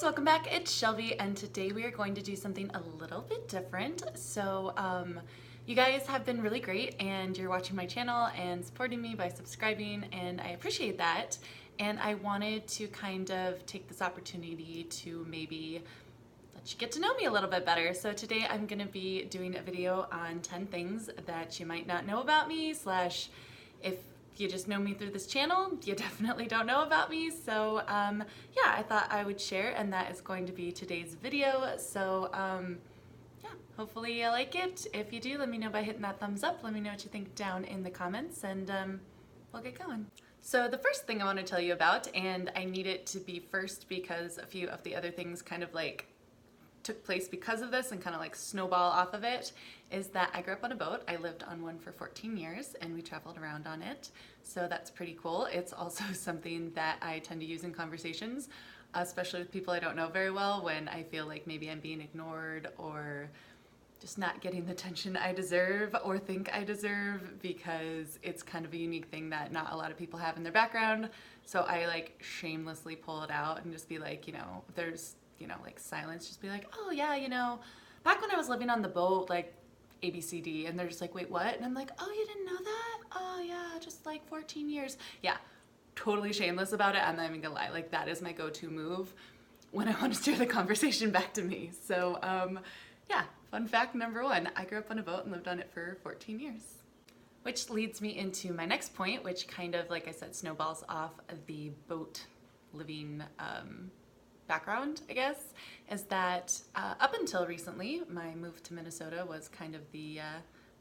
guys, welcome back. It's Shelby, and today we are going to do something a little bit different. So you guys have been really great, and you're watching my channel and supporting me by subscribing, and I appreciate that. And I wanted to kind of take this opportunity to maybe let you get to know me a little bit better. So today I'm going to be doing a video on 10 things that you might not know about me, slash if you just know me through this channel, you definitely don't know about me. So yeah, I thought I would share, and that is going to be today's video. So yeah, hopefully you like it. If you do, let me know by hitting that thumbs up. Let me know what you think down in the comments, and we'll get going. So the first thing I want to tell you about, and I need it to be first because a few of the other things kind of like took place because of this and kind of like snowball off of it, is that I grew up on a boat. I lived on one for 14 years and we traveled around on it. So that's pretty cool. It's also something that I tend to use in conversations, especially with people I don't know very well, when I feel like maybe I'm being ignored or just not getting the attention I deserve or think I deserve, because it's kind of a unique thing that not a lot of people have in their background. So I like shamelessly pull it out and just be like, you know, if there's, you know, like silence, just be like, oh yeah, you know, back when I was living on the boat, like ABCD, and they're just like, wait, what? And I'm like, oh, you didn't know that? Oh yeah, just like 14 years. Yeah, totally shameless about it. I'm not even gonna lie, like that is my go-to move when I want to steer the conversation back to me. So yeah, fun fact number one, I grew up on a boat and lived on it for 14 years. Which leads me into my next point, which kind of, like I said, snowballs off the boat living background, I guess, is that up until recently, my move to Minnesota was kind of the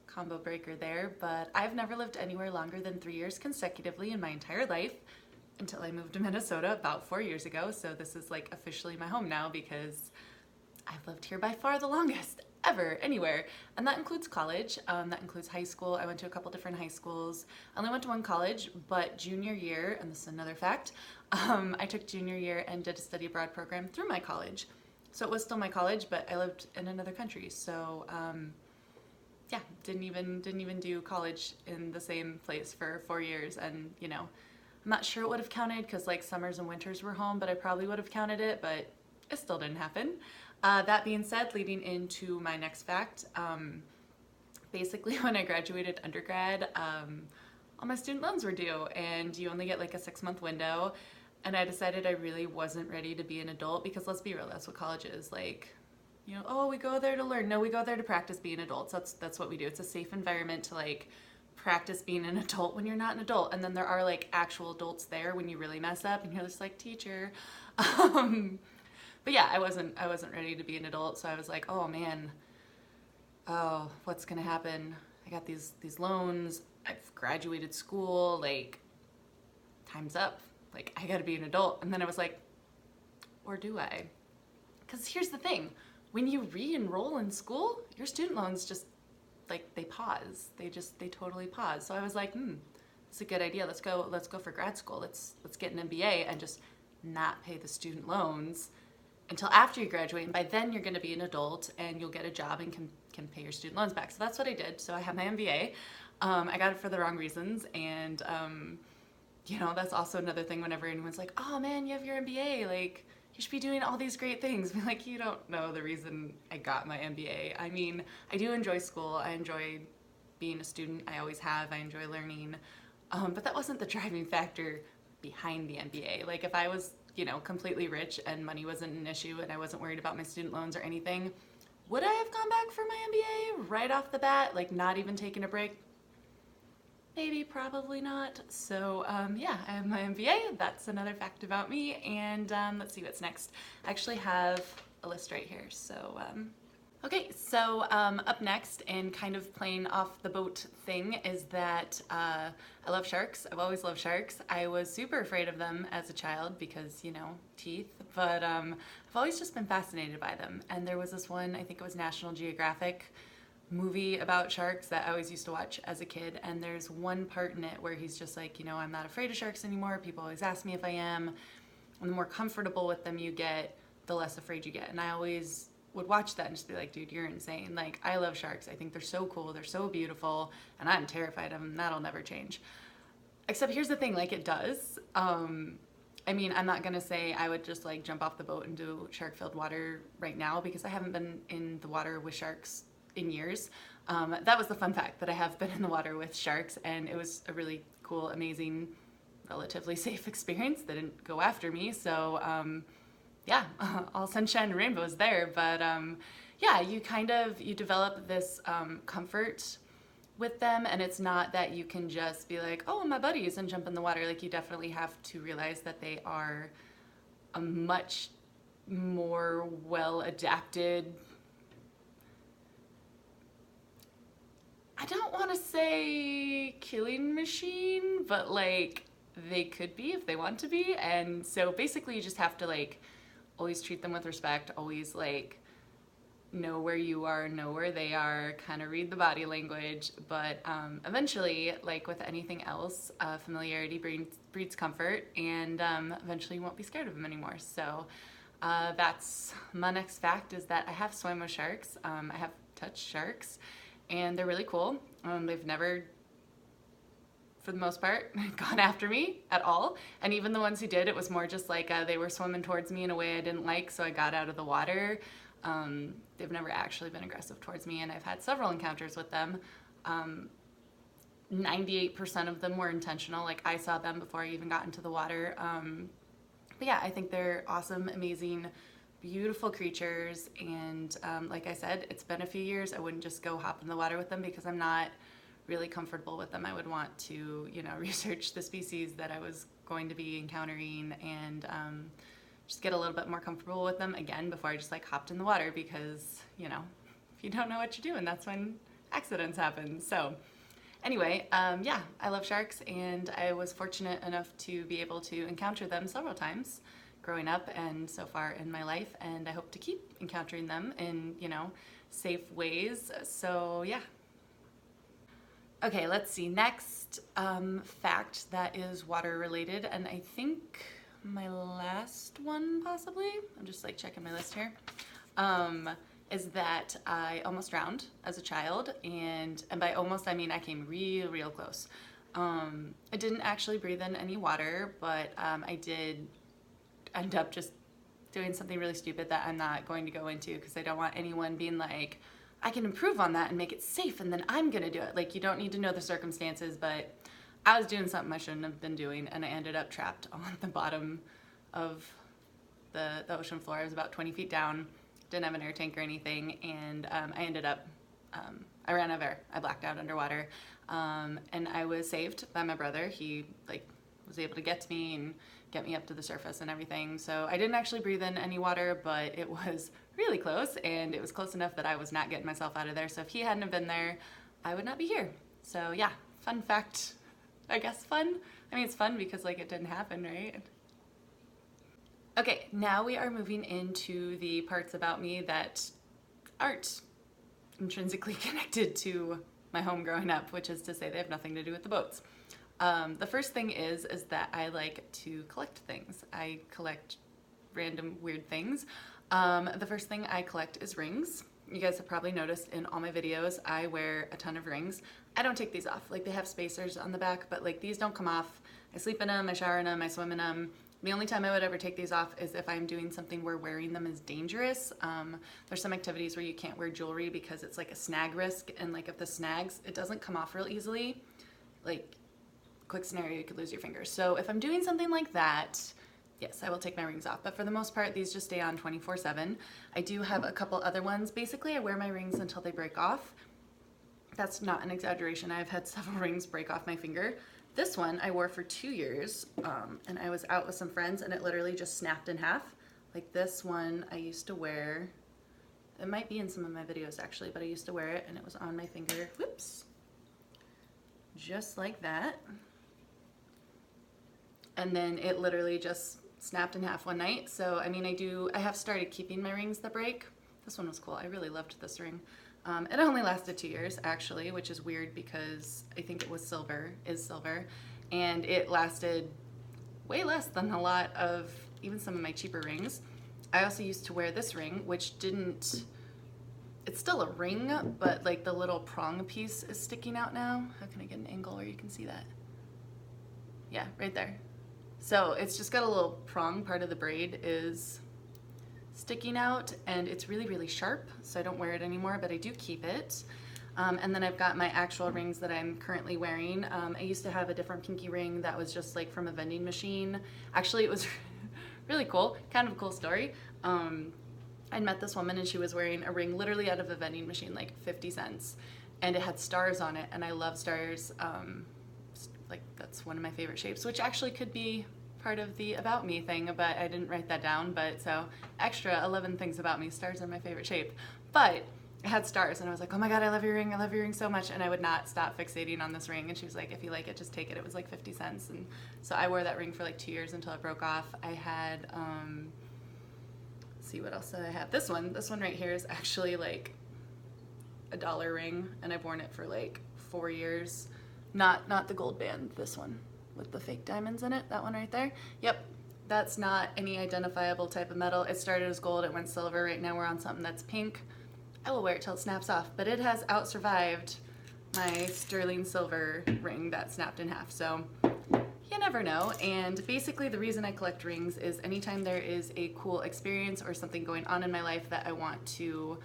combo breaker there, but I've never lived anywhere longer than 3 years consecutively in my entire life until I moved to Minnesota about 4 years ago. So this is like officially my home now, because I've lived here by far the longest ever anywhere, and that includes college, that includes high school. I went to a couple different high schools. I only went to one college, but junior year, and this is another fact, I took junior year and did a study abroad program through my college. So it was still my college, but I lived in another country. So yeah, didn't even do college in the same place for 4 years. And you know, I'm not sure it would have counted because like summers and winters were home, but I probably would have counted it, but it still didn't happen. That being said, leading into my next fact, basically when I graduated undergrad, all my student loans were due, and you only get like a 6-month window. And I decided I really wasn't ready to be an adult, because let's be real, that's what college is. Like, you know, oh, we go there to learn. No, we go there to practice being adults. That's what we do. It's a safe environment to like practice being an adult when you're not an adult. And then there are like actual adults there when you really mess up and you're just like, teacher. But yeah, I wasn't ready to be an adult, so I was like, oh man, oh, what's gonna happen? I got these loans, I've graduated school, like, time's up. Like, I gotta be an adult. And then I was like, or do I? Because here's the thing, when you re-enroll in school, your student loans just, like, they pause. They totally pause. So I was like, it's a good idea. Let's go for grad school. Let's get an MBA and just not pay the student loans until after you graduate, and by then you're going to be an adult and you'll get a job and can pay your student loans back. So that's what I did. So I have my MBA. I got it for the wrong reasons, and you know, that's also another thing whenever anyone's like, oh man, you have your MBA, like you should be doing all these great things. Be like, you don't know the reason I got my MBA. I mean, I do enjoy school. I enjoy being a student. I always have. I enjoy learning. But that wasn't the driving factor behind the MBA. Like if I was, you know, completely rich and money wasn't an issue and I wasn't worried about my student loans or anything, would I have gone back for my MBA right off the bat, like not even taking a break? Maybe, probably not. So yeah, I have my MBA. That's another fact about me. And let's see what's next. I actually have a list right here. So okay, so up next, and kind of playing off the boat thing, is that I love sharks. I've always loved sharks. I was super afraid of them as a child because, you know, teeth, but I've always just been fascinated by them. And there was this one, I think it was National Geographic movie about sharks that I always used to watch as a kid, and there's one part in it where he's just like, you know, I'm not afraid of sharks anymore. People always ask me if I am. And the more comfortable with them you get, the less afraid you get. And I always would watch that and just be like, dude, you're insane. Like, I love sharks. I think they're so cool. They're so beautiful. And I'm terrified of them. That'll never change. Except here's the thing, like, it does. I mean, I'm not gonna say I would just like jump off the boat and do shark-filled water right now because I haven't been in the water with sharks in years. That was the fun fact, that I have been in the water with sharks, and it was a really cool, amazing, relatively safe experience. They didn't go after me, so yeah, all sunshine and rainbows there. But yeah, you develop this comfort with them, and it's not that you can just be like, oh, my buddies, and jump in the water. Like, you definitely have to realize that they are a much more well adapted, I don't want to say killing machine, but like they could be if they want to be. And so basically you just have to like always treat them with respect, always like know where you are, know where they are, kind of read the body language. But eventually, like with anything else, familiarity breeds comfort, and eventually you won't be scared of them anymore. So that's my next fact, is that I have swam with sharks. I have touched sharks, and they're really cool. They've never, for the most part, gone after me at all. And even the ones who did, it was more just like they were swimming towards me in a way I didn't like, so I got out of the water. They've never actually been aggressive towards me, and I've had several encounters with them. 98% of them were intentional, like I saw them before I even got into the water. But yeah, I think they're awesome, amazing, beautiful creatures, and like I said, it's been a few years. I wouldn't just go hop in the water with them because I'm not really comfortable with them. I would want to, you know, research the species that I was going to be encountering, and just get a little bit more comfortable with them again before I just like hopped in the water, because, you know, if you don't know what you're doing, that's when accidents happen. So anyway, yeah, I love sharks, and I was fortunate enough to be able to encounter them several times growing up and so far in my life, and I hope to keep encountering them in, you know, safe ways. So yeah. Okay, let's see. Next fact that is water related, and I think my last one possibly, I'm just like checking my list here, is that I almost drowned as a child, and by almost I mean I came real close. I didn't actually breathe in any water, but I did end up just doing something really stupid that I'm not going to go into, because I don't want anyone being like, I can improve on that and make it safe, and then I'm gonna do it. Like, you don't need to know the circumstances, but I was doing something I shouldn't have been doing, and I ended up trapped on the bottom of the ocean floor. I was about 20 feet down, didn't have an air tank or anything, and I ended up, I ran out of air. I blacked out underwater, and I was saved by my brother. He like was able to get to me and get me up to the surface and everything. So I didn't actually breathe in any water, but it was really close, and it was close enough that I was not getting myself out of there. So if he hadn't have been there, I would not be here. So yeah, fun fact. I guess fun. I mean, it's fun because like it didn't happen, right? Okay, now we are moving into the parts about me that aren't intrinsically connected to my home growing up, which is to say they have nothing to do with the boats. The first thing is that I like to collect things. I collect random weird things. The first thing I collect is rings. You guys have probably noticed in all my videos, I wear a ton of rings. I don't take these off. Like, they have spacers on the back, but like these don't come off. I sleep in them, I shower in them, I swim in them. The only time I would ever take these off is if I'm doing something where wearing them is dangerous. There's some activities where you can't wear jewelry because it's like a snag risk, and like if the snags, it doesn't come off real easily. Like, quick scenario, you could lose your fingers. So if I'm doing something like that, yes, I will take my rings off, but for the most part, these just stay on 24/7. I do have a couple other ones. Basically, I wear my rings until they break off. That's not an exaggeration. I've had several rings break off my finger. This one I wore for 2 years, and I was out with some friends, and it literally just snapped in half. Like this one I used to wear. It might be in some of my videos actually, but I used to wear it, and it was on my finger. Whoops. Just like that. And then it literally just snapped in half one night. So, I mean, I have started keeping my rings that break. This one was cool. I really loved this ring. It only lasted 2 years, actually, which is weird because I think it was silver, and it lasted way less than a lot of even some of my cheaper rings. I also used to wear this ring, which didn't, it's still a ring, but like the little prong piece is sticking out now. How can I get an angle where you can see that? Yeah, right there. So it's just got a little prong. Part of the braid is sticking out, and it's really, really sharp, so I don't wear it anymore, but I do keep it. And then I've got my actual rings that I'm currently wearing. I used to have a different pinky ring that was just like from a vending machine. Actually, it was really cool, kind of a cool story. I met this woman and she was wearing a ring literally out of a vending machine, like 50 cents. And it had stars on it, and I love stars. Like, that's one of my favorite shapes, which actually could be part of the About Me thing, but I didn't write that down. But so, extra 11 things about me, stars are my favorite shape. But it had stars, and I was like, oh my god, I love your ring so much. And I would not stop fixating on this ring. And she was like, if you like it, just take it. It was like 50 cents. And so I wore that ring for like 2 years until it broke off. I had, let's see, what else did I have? This one right here is actually like a $1 ring, and I've worn it for like 4 years. Not the gold band, this one with the fake diamonds in it, that one right there. Yep, that's not any identifiable type of metal. It started as gold, it went silver. Right now we're on something that's pink. I will wear it till it snaps off, but it has out-survived my sterling silver ring that snapped in half, so you never know. And basically the reason I collect rings is anytime there is a cool experience or something going on in my life that I want to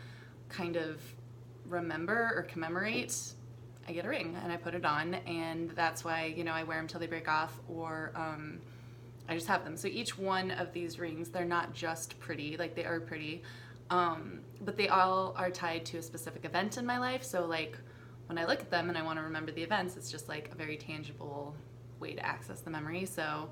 kind of remember or commemorate, I get a ring and I put it on, and that's why, you know, I wear them till they break off, or I just have them. So each one of these rings, they're not just pretty, like they are pretty, but they all are tied to a specific event in my life. So like when I look at them and I want to remember the events, it's just like a very tangible way to access the memory. So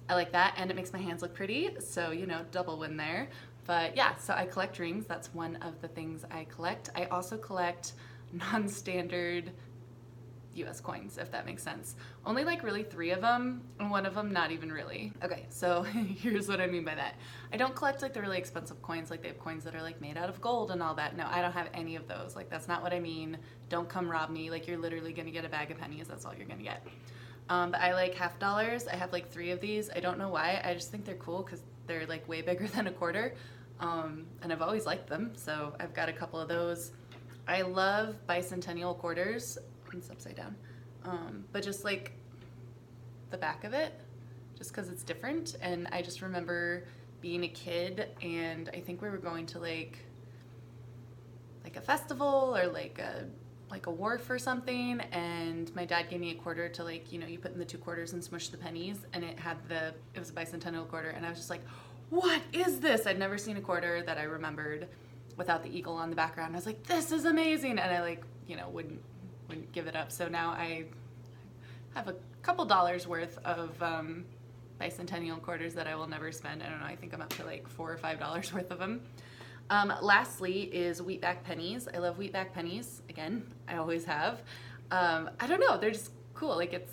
I like that, and it makes my hands look pretty, so, you know, double win there. But yeah, so I collect rings. That's one of the things I collect. I also collect non-standard US coins, if that makes sense. Only like really 3 of them, and one of them not even really. Okay, so here's what I mean by that. I don't collect like the really expensive coins, like they have coins that are like made out of gold and all that. No, I don't have any of those. Like, that's not what I mean. Don't come rob me. Like, you're literally gonna get a bag of pennies. That's all you're gonna get. But I like half dollars. I have like 3 of these. I don't know why. I just think they're cool because they're like way bigger than a quarter. And I've always liked them, so I've got a couple of those. I love bicentennial quarters. It's upside down. But just like the back of it, just because it's different. And I just remember being a kid, and I think we were going to like a festival or like a wharf or something, and my dad gave me a quarter to, like, you know, you put in the 2 quarters and smush the pennies, and it was a bicentennial quarter, and I was just like, what is this? I'd never seen a quarter that I remembered without the eagle on the background. I was like, this is amazing, and I, like, you know, wouldn't give it up. So now I have a couple dollars worth of bicentennial quarters that I will never spend. I don't know, I think I'm up to like $4 or $5 worth of them. Lastly is wheatback pennies. I love wheatback pennies. Again, I always have. I don't know, they're just cool. Like, it's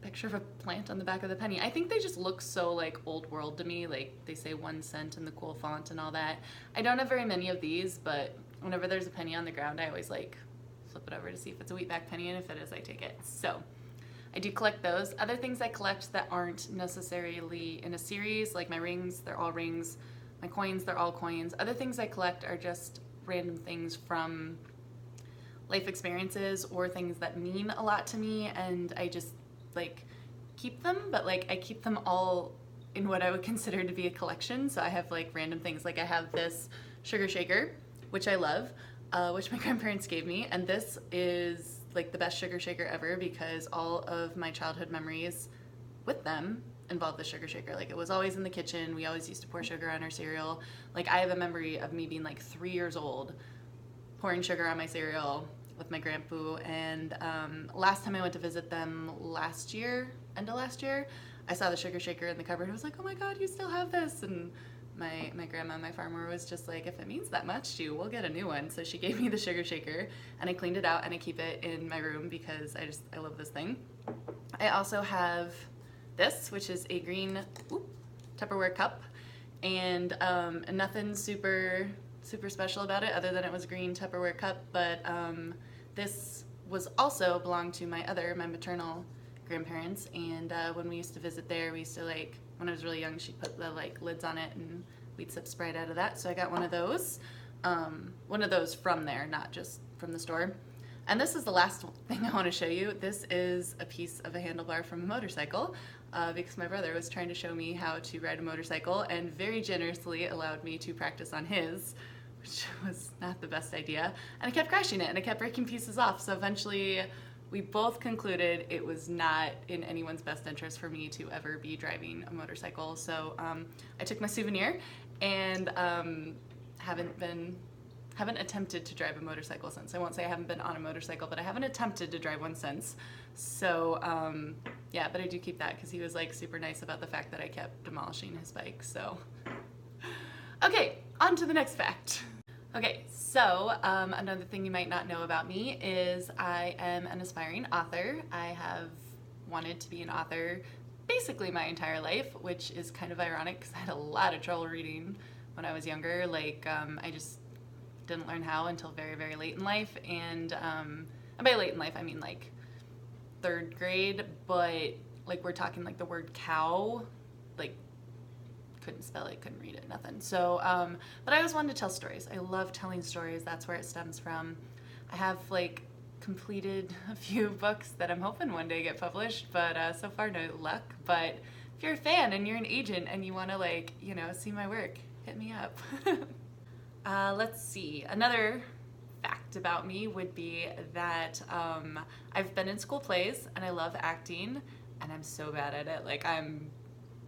a picture of a plant on the back of the penny. I think they just look so like old world to me. Like, they say 1 cent in the cool font and all that. I don't have very many of these, but whenever there's a penny on the ground, I always like flip it over to see if it's a wheatback penny, and if it is, I take it. So I do collect those. Other things I collect that aren't necessarily in a series, like my rings, they're all rings. My coins, they're all coins. Other things I collect are just random things from life experiences or things that mean a lot to me, and I just like keep them, but like I keep them all in what I would consider to be a collection. So I have like random things. Like I have this sugar shaker, which I love, which my grandparents gave me, and this is like the best sugar shaker ever because all of my childhood memories with them involve the sugar shaker. Like, it was always in the kitchen. We always used to pour sugar on our cereal. Like, I have a memory of me being like 3 years old pouring sugar on my cereal with my grandpoo. And last time I went to visit them end of last year, I saw the sugar shaker in the cupboard. I was like, oh my god, you still have this? And my grandma, my farmer, was just like, if it means that much to you, we'll get a new one. So she gave me the sugar shaker, and I cleaned it out, and I keep it in my room because I love this thing. I also have this, which is a green Tupperware cup, and nothing super special about it other than it was a green Tupperware cup. But this was also belonged to my maternal grandparents, and when we used to visit there, we used to, like, when I was really young, she'd put the like lids on it and we'd sip Sprite out of that. So I got one of those from there, not just from the store. And this is the last thing I want to show you. This is a piece of a handlebar from a motorcycle. because my brother was trying to show me how to ride a motorcycle and very generously allowed me to practice on his, which was not the best idea. And I kept crashing it and I kept breaking pieces off. So eventually we both concluded it was not in anyone's best interest for me to ever be driving a motorcycle. So I took my souvenir and haven't attempted to drive a motorcycle since. I won't say I haven't been on a motorcycle, but I haven't attempted to drive one since. So yeah, but I do keep that because he was like super nice about the fact that I kept demolishing his bike. So okay, on to the next fact. Okay, so another thing you might not know about me is I am an aspiring author. I have wanted to be an author basically my entire life, which is kind of ironic because I had a lot of trouble reading when I was younger. Like I just didn't learn how until very, very late in life. And by late in life, I mean like 3rd grade, but like we're talking like the word cow, like couldn't spell it, couldn't read it, nothing. So, but I always wanted to tell stories. I love telling stories. That's where it stems from. I have like completed a few books that I'm hoping one day get published, but so far no luck. But if you're a fan and you're an agent and you want to like, you know, see my work, hit me up. Let's see. Another fact about me would be that I've been in school plays and I love acting and I'm so bad at it. Like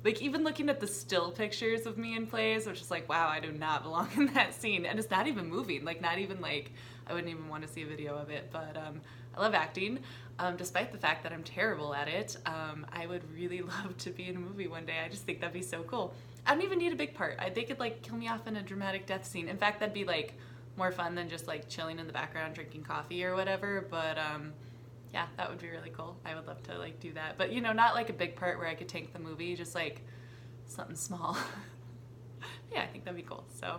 like even looking at the still pictures of me in plays, which is like, wow, I do not belong in that scene. And it's not even moving, like not even like, I wouldn't even want to see a video of it, but I love acting. Despite the fact that I'm terrible at it, I would really love to be in a movie one day. I just think that'd be so cool. I don't even need a big part. They could like kill me off in a dramatic death scene. In fact, that'd be like more fun than just like chilling in the background drinking coffee or whatever, but yeah, that would be really cool. I would love to like do that, but you know, not like a big part where I could tank the movie, just like something small. Yeah, I think that'd be cool. So,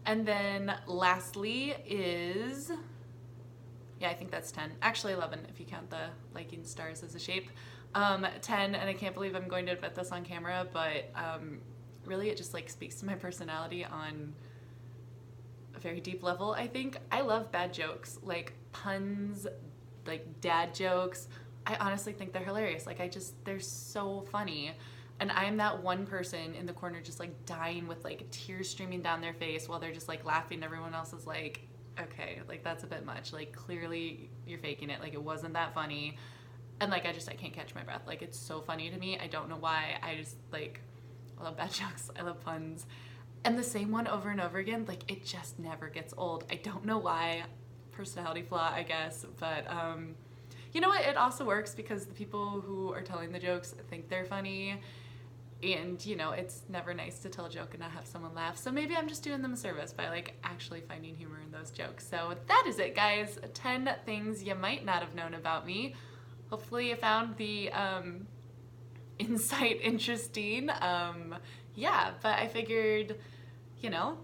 and then lastly is, yeah, I think that's 10. Actually 11 if you count the liking stars as a shape. 10, and I can't believe I'm going to admit this on camera, but really it just like speaks to my personality on a very deep level, I think. I love bad jokes, like puns, like dad jokes. I honestly think they're hilarious. Like they're so funny. And I'm that one person in the corner just like dying with like tears streaming down their face while they're just like laughing. Everyone else is like, okay, like that's a bit much. Like clearly you're faking it. Like it wasn't that funny. And like I can't catch my breath. Like it's so funny to me. I don't know why. I just like, I love bad jokes. I love puns. And the same one over and over again, like it just never gets old. I don't know why. Personality flaw, I guess, but you know what, it also works because the people who are telling the jokes think they're funny, and you know, it's never nice to tell a joke and not have someone laugh, so maybe I'm just doing them a service by like actually finding humor in those jokes. So that is it, guys. 10 things you might not have known about me. Hopefully you found the insight interesting. Yeah, but I figured, you know,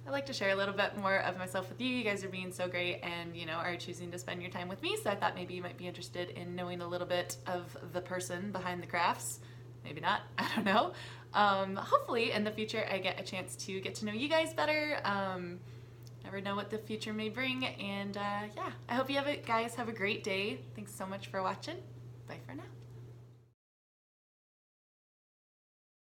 I like to share a little bit more of myself with you. You guys are being so great and, you know, are choosing to spend your time with me. So I thought maybe you might be interested in knowing a little bit of the person behind the crafts. Maybe not, I don't know. Hopefully in the future I get a chance to get to know you guys better. Never know what the future may bring. And yeah, I hope you guys have a great day. Thanks so much for watching. Bye for now.